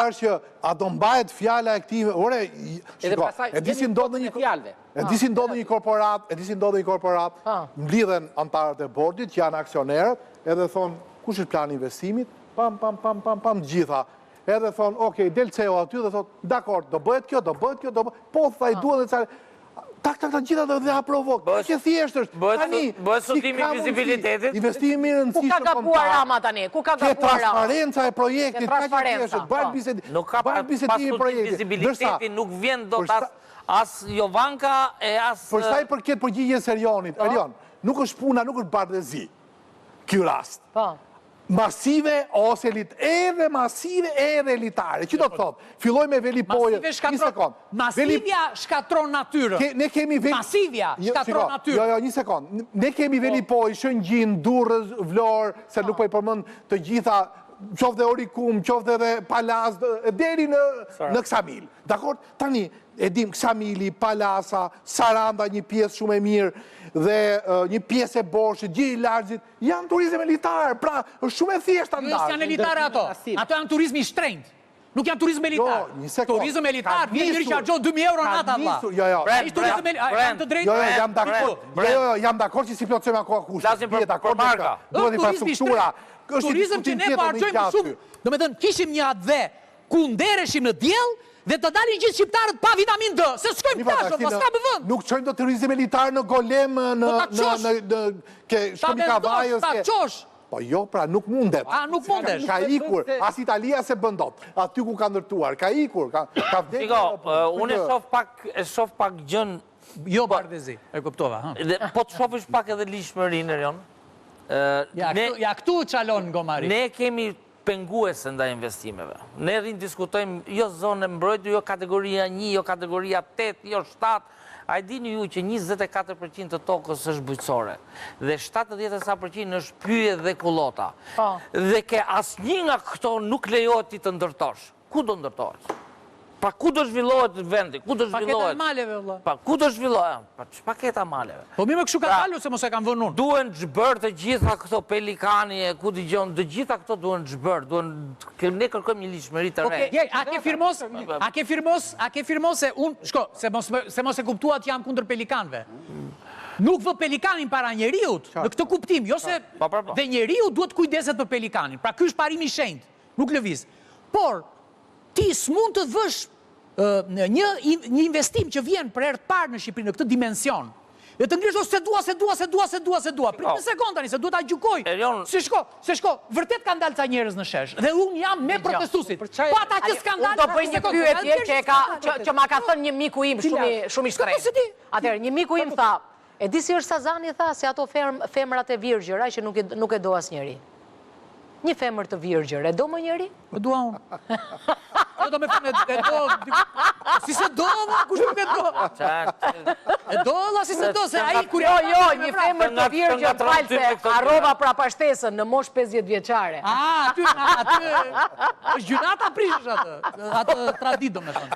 që a do mbahet fjala e këtij, ore, shiko, e di si ndodh në një korporat, mblidhen antarët e bordit që janë aksionerët, edhe thonë, kush është plani investimit? Pam, gjitha. Edhe thonë, okej, del CEO aty dhe thotë, dakor, do bëhet kjo, po thaj duhet dhe cale, tak, gjitha dhe aprovok. Që thjesht është, bëhet sotimi vizibilitetit. Investimi në Ku ka gabuar Rama tani? Ku ka gabuar Rama? Transparenca e projektit, ka që thjesht, bëhet bisedimi. Nuk ka pas sotimi vizibilitetit, nuk vjen do të as Jovanka e as... Për sa i përket përgjigjes Erionit, Erion, nuk është puna, nuk është bardhëzi, kjo rast. Masive ose edhe masive edhe elitare. Që do të thotë? Filloj me velipojë. Masivja shkatron natyrën. Ne kemi Masivja shkatron natyrën. Jo, një sekond. Ne kemi velipojë, Shëngjin, Durrës, Vlorë, se nuk po i përmend të gjitha, qoftë Orikum, qoftë edhe Palaz, deri në Ksamil. Dakor? Tani, e dim Ksamili, Palasa, Saranda, një pjesë shumë e mirë, dhe një pjesë e Borshit, Gjiri Larzit, janë turizm elitar, pra është shumë e thjeshtë ndarë. Janë elitare ato janë turizmi i shtrenjtë, nuk janë turizm elitar. Turizm elitar, njëri që argjon 2.000 euro nata, jam dakord që si plotësojmë akoma kushte. Lasim për marka. Turizm që ne po argjojmë shumë, do me thënë, kishim një atë dhe ku ndereshim në diell, dhe të dalin gjithë shqiptarët pa vitamin D, se s'kojmë plashë, po s'ka më vënd. Nuk qojmë do turizm elitar në Golem, në Shkomikavajës. Ta qosh. Po jo, pra nuk mundet. Nuk mundet. Ka ikur, as Italia se bëndot, aty ku ka ndërtuar, ka ikur, ka vdekur. Shiko, unë e shof pak gjën... Jo bardhëzi, e kuptova. Po të shofësh pak edhe lishmërinë, Erion. Ja këtu qalon Gomari. Ne kemi penguese nda investimeve. Ne diskutojmë jo zonë mbrojtje, jo kategoria 1, jo kategoria 8, jo 7. A e dini ju që 24% të tokës është bujqësore dhe 70% është pyje dhe kullota. Dhe ke asnjë nga këto nuk lejohet ti të ndërtosh. Ku do ndërtosh? Pa ku do zhvillohet vendi? Ku do zhvillohet? Paketa maleve, vëlla. Pa ku do zhvillohet? Pa që paketa maleve? Po mi më kështu ka kalu se mos e kam vënë unë. Duen xhbër të gjitha këto pelikani e ku digjon, të gjitha këto duen xhbër, ne kërkojmë një lishmëri të re. A ke firmos se unë, shko, se mos e kuptuat jam kundër pelikanve. Nuk vë pelikanin para njeriut, në këtë kuptim, jo se dhe njeriu duhet kujdeset për pelikanin. Pra ky është parimi i shenjtë, nuk lëviz. Por ti s'mund të vësh një investim që vjen për herë të parë në Shqipëri në këtë dimension. Dhe të ngrish se dua. Prit në sekond tani, se duhet ta gjykoj. Se shko, vërtet kanë dalë ca njerëz në shesh. Dhe unë jam me protestuesit. Po ata që s'kan dalë. Do bëj një pyetje që ma ka thënë një miku im shumë i shtrenjtë. Atëherë, një miku im tha, e di si është Sazani, tha, se ato femrat e virgjëra që nuk e do asnjëri. Një femër të virgjër, e do më njëri? E dua unë. Do me thënë, e do... Si se do, kush nuk e do? E do, la, si se do, se aji kur... Jo, një femër të virgjër falë se arrova pra pashtesën në mosh 50 vjeqare. Aty, është gjynata prishësh atë tradit, do me thënë.